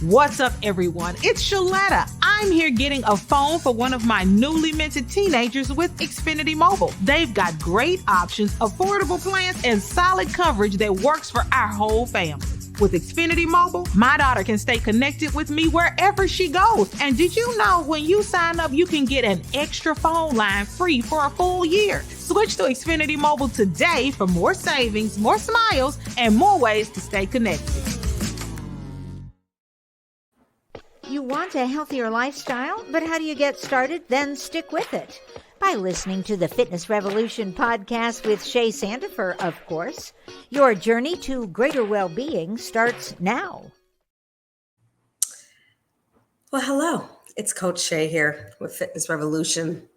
What's up, everyone? It's Shaletta. I'm here getting a phone for one of my newly minted teenagers with Xfinity Mobile. They've got great options, affordable plans, and solid coverage that works for our whole family. With Xfinity Mobile, my daughter can stay connected with me wherever she goes. And did you know when you sign up, you can get an extra phone line free for a full year? Switch to Xfinity Mobile today for more savings, more smiles, and more ways to stay connected. You want a healthier lifestyle, but how do you get started? Then stick with it by listening to the Fitness Revolution podcast with Shay Sandifer, of course. Your journey to greater well-being starts now. Well, hello. It's Coach Shay here with Fitness Revolution.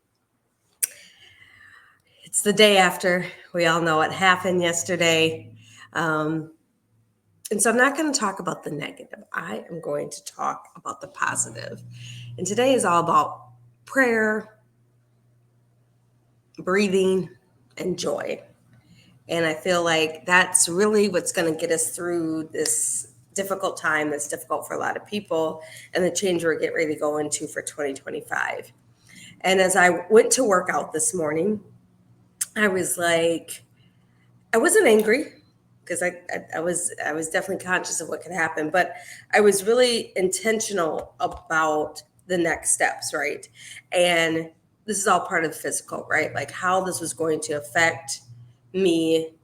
It's the day after. We all know what happened yesterday. And so I'm not going to talk about the negative. I am going to talk about the positive. And today is all about prayer, breathing, and joy. And I feel like that's really what's going to get us through this difficult time that's difficult for a lot of people and the change we're getting ready to go into for 2025. And as I went to work out this morning, I was like, I wasn't angry, because I was definitely conscious of what could happen, but I was really intentional about the next steps, right? And this is all part of the physical, right? Like how this was going to affect me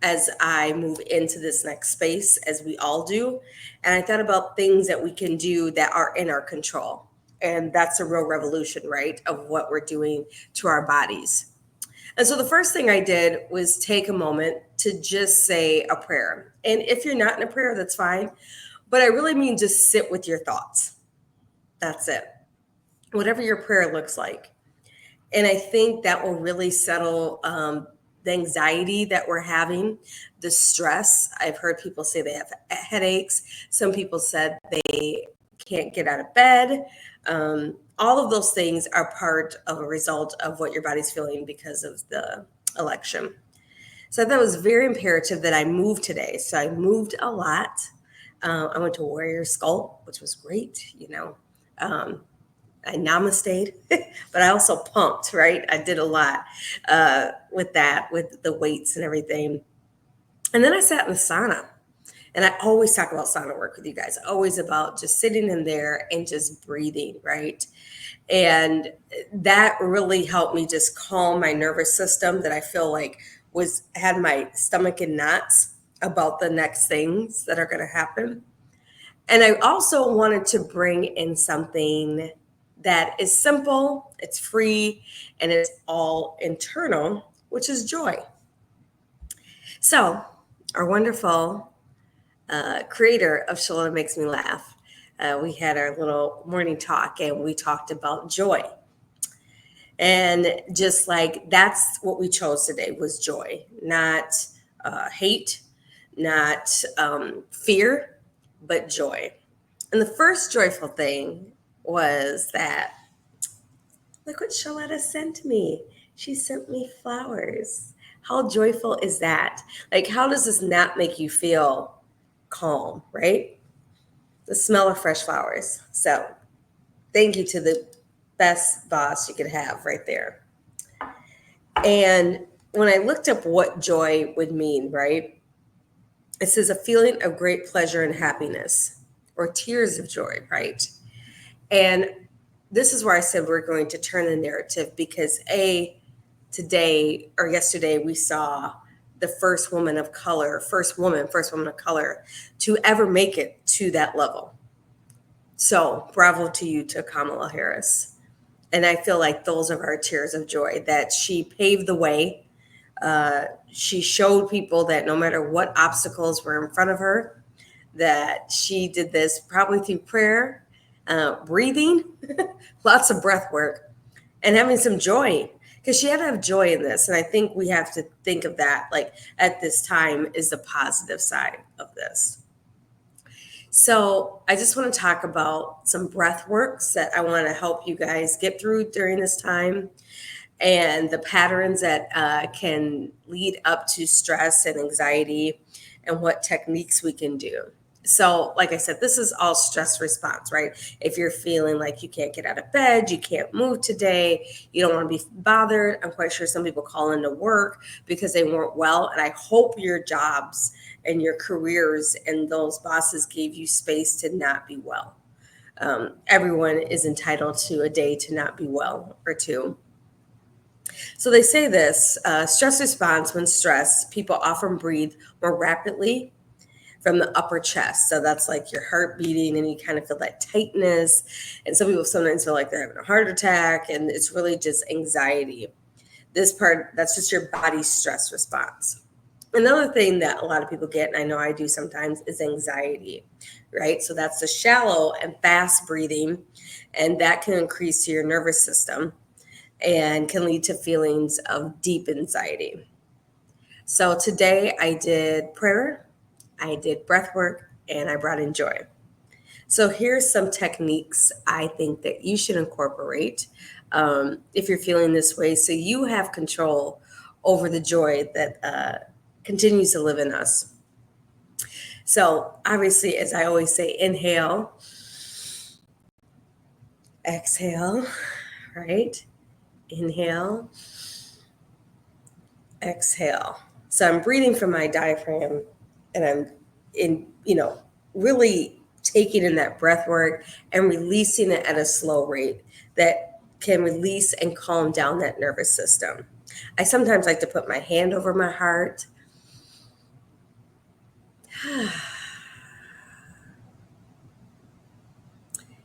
as I move into this next space, as we all do. And I thought about things that we can do that are in our control. And that's a real revolution, right? Of what we're doing to our bodies. And so the first thing I did was take a moment to just say a prayer. And if you're not in a prayer, that's fine. But I really mean just sit with your thoughts. That's it. Whatever your prayer looks like. And I think that will really settle the anxiety that we're having, the stress. I've heard people say they have headaches. Some people said they can't get out of bed. All of those things are part of a result of what your body's feeling because of the election. So I thought it was very imperative that I move today. So I moved a lot. I went to Warrior Skull, which was great. I namaste'd, but I also pumped, right? I did a lot with that, with the weights and everything. And then I sat in the sauna. And I always talk about sauna work with you guys, always about just sitting in there and just breathing, right? And that really helped me just calm my nervous system that I feel like had my stomach in knots about the next things that are going to happen. And I also wanted to bring in something that is simple, it's free, and it's all internal, which is joy. So our wonderful creator of Shaletta Makes Me Laugh, we had our little morning talk and we talked about joy. And just like that's what we chose today was joy, not hate, not fear, but joy. And the first joyful thing was that, look what Shaletta sent me. She sent me flowers. How joyful is that? Like, how does this not make you feel calm, right? The smell of fresh flowers. So thank you to the best boss you could have right there. And when I looked up what joy would mean, right? It says a feeling of great pleasure and happiness, or tears of joy, right? And this is where I said we're going to turn the narrative because today or yesterday we saw the first woman of color to ever make it to that level. So bravo to you, to Kamala Harris. And I feel like those are our tears of joy, that she paved the way. She showed people that no matter what obstacles were in front of her, that she did this probably through prayer, breathing, lots of breath work, and having some joy. Because she had to have joy in this. And I think we have to think of that, like at this time, is the positive side of this. So I just want to talk about some breath works that I want to help you guys get through during this time, and the patterns that can lead up to stress and anxiety, and what techniques we can do. So, like I said, this is all stress response, right? If you're feeling like you can't get out of bed, you can't move today, you don't want to be bothered. I'm quite sure some people call into work because they weren't well. And I hope your jobs and your careers and those bosses gave you space to not be well. Everyone is entitled to a day to not be well or two. So they say this stress response, when stressed, people often breathe more rapidly from the upper chest. So that's like your heart beating and you kind of feel that tightness. And some people sometimes feel like they're having a heart attack, and it's really just anxiety. This part, that's just your body's stress response. Another thing that a lot of people get, and I know I do sometimes, is anxiety, right? So that's the shallow and fast breathing, and that can increase to your nervous system and can lead to feelings of deep anxiety. So today I did prayer, I did breath work, and I brought in joy. So here's some techniques I think that you should incorporate if you're feeling this way, so you have control over the joy that continues to live in us. So obviously, as I always say, inhale, exhale, right? Inhale, exhale. So I'm breathing from my diaphragm, and I'm really taking in that breath work and releasing it at a slow rate that can release and calm down that nervous system. I sometimes like to put my hand over my heart.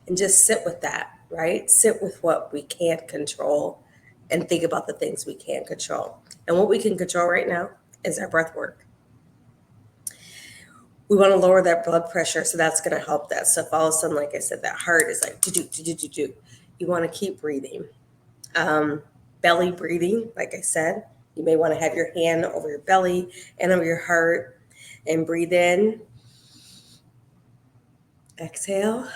And just sit with that, right? Sit with what we can't control and think about the things we can control. And what we can control right now is our breath work. We want to lower that blood pressure, so that's going to help that. So if all of a sudden, like I said, that heart is like do, you want to keep breathing. Belly breathing, like I said, you may want to have your hand over your belly and over your heart and breathe in. Exhale.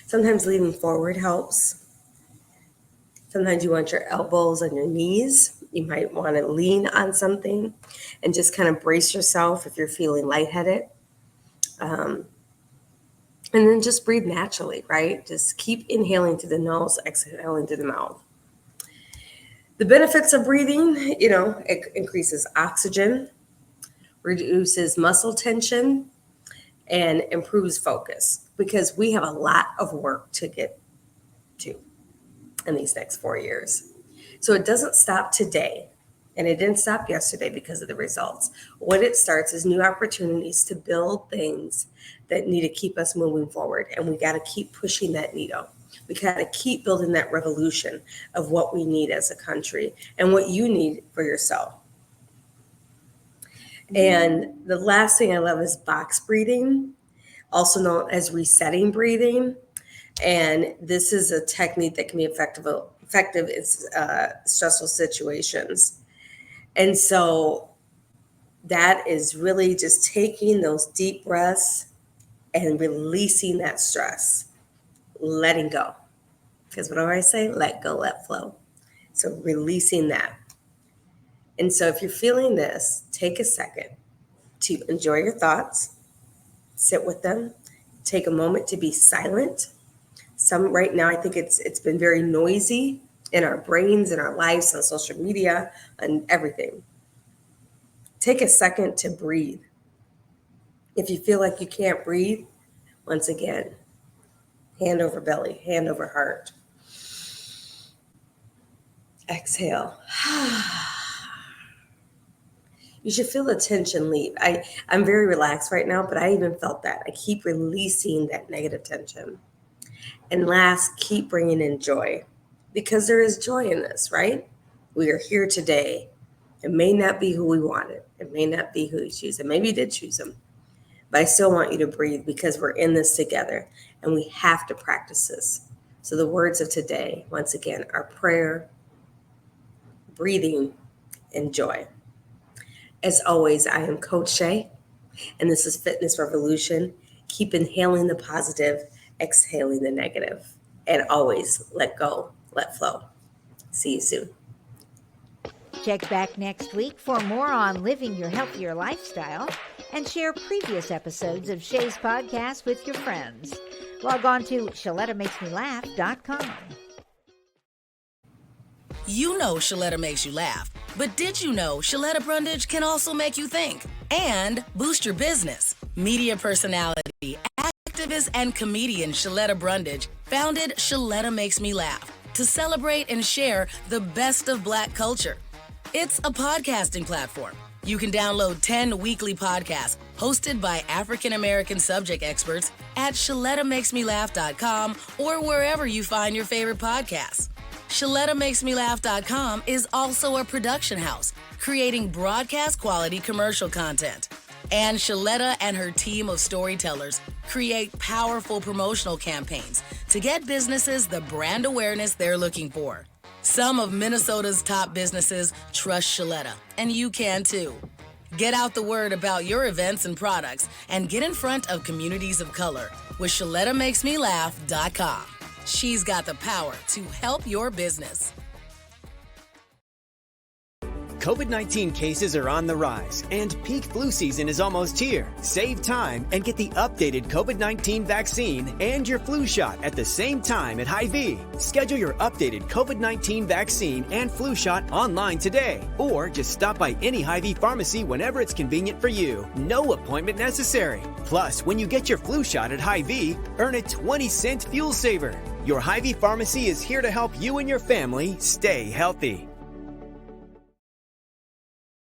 Sometimes leaning forward helps. Sometimes you want your elbows on your knees. You might want to lean on something and just kind of brace yourself if you're feeling lightheaded. And then just breathe naturally, right? Just keep inhaling through the nose, exhaling through the mouth. The benefits of breathing, it increases oxygen, reduces muscle tension, and improves focus, because we have a lot of work to get to in these next 4 years. So it doesn't stop today, and it didn't stop yesterday because of the results. What it starts is new opportunities to build things that need to keep us moving forward, and we got to keep pushing that needle. We got to keep building that revolution of what we need as a country and what you need for yourself. And the last thing I love is box breathing, also known as resetting breathing. And this is a technique that can be effective in stressful situations. And so that is really just taking those deep breaths and releasing that stress, letting go. Because what do I say? Let go, let flow. So releasing that. And so if you're feeling this, take a second to enjoy your thoughts, sit with them, take a moment to be silent. Right now, I think it's been very noisy in our brains, in our lives, on social media, and everything. Take a second to breathe. If you feel like you can't breathe, once again, hand over belly, hand over heart. Exhale. You should feel the tension leave. I'm very relaxed right now, but I even felt that. I keep releasing that negative tension. And last, keep bringing in joy, because there is joy in this, right? We are here today. It may not be who we wanted. It may not be who you choose. And maybe you did choose them. But I still want you to breathe, because we're in this together and we have to practice this. So the words of today, once again, are prayer, breathing, and joy. As always, I am Coach Shay, and this is Fitness Revolution. Keep inhaling the positive, exhaling the negative, and always let go, let flow. See you soon. Check back next week for more on living your healthier lifestyle and share previous episodes of Shay's podcast with your friends. Log on to ShalettaMakesMeLaugh.com. You know Shaletta makes you laugh, but did you know Shaletta Brundage can also make you think and boost your business? Media personality, activist, and comedian Shaletta Brundage founded Shaletta Makes Me Laugh to celebrate and share the best of Black culture. It's a podcasting platform. You can download 10 weekly podcasts hosted by African American subject experts at ShalettaMakesMeLaugh.com or wherever you find your favorite podcasts. ShalettaMakesMeLaugh.com is also a production house, creating broadcast quality commercial content. And Shaletta and her team of storytellers create powerful promotional campaigns to get businesses the brand awareness they're looking for. Some of Minnesota's top businesses trust Shaletta, and you can too. Get out the word about your events and products and get in front of communities of color with ShalettaMakesMeLaugh.com. She's got the power to help your business. COVID-19 cases are on the rise, and peak flu season is almost here. Save time and get the updated COVID-19 vaccine and your flu shot at the same time at Hy-Vee. Schedule your updated COVID-19 vaccine and flu shot online today, or just stop by any Hy-Vee pharmacy whenever it's convenient for you. No appointment necessary. Plus, when you get your flu shot at Hy-Vee, earn a 20-cent fuel saver. Your Hy-Vee pharmacy is here to help you and your family stay healthy.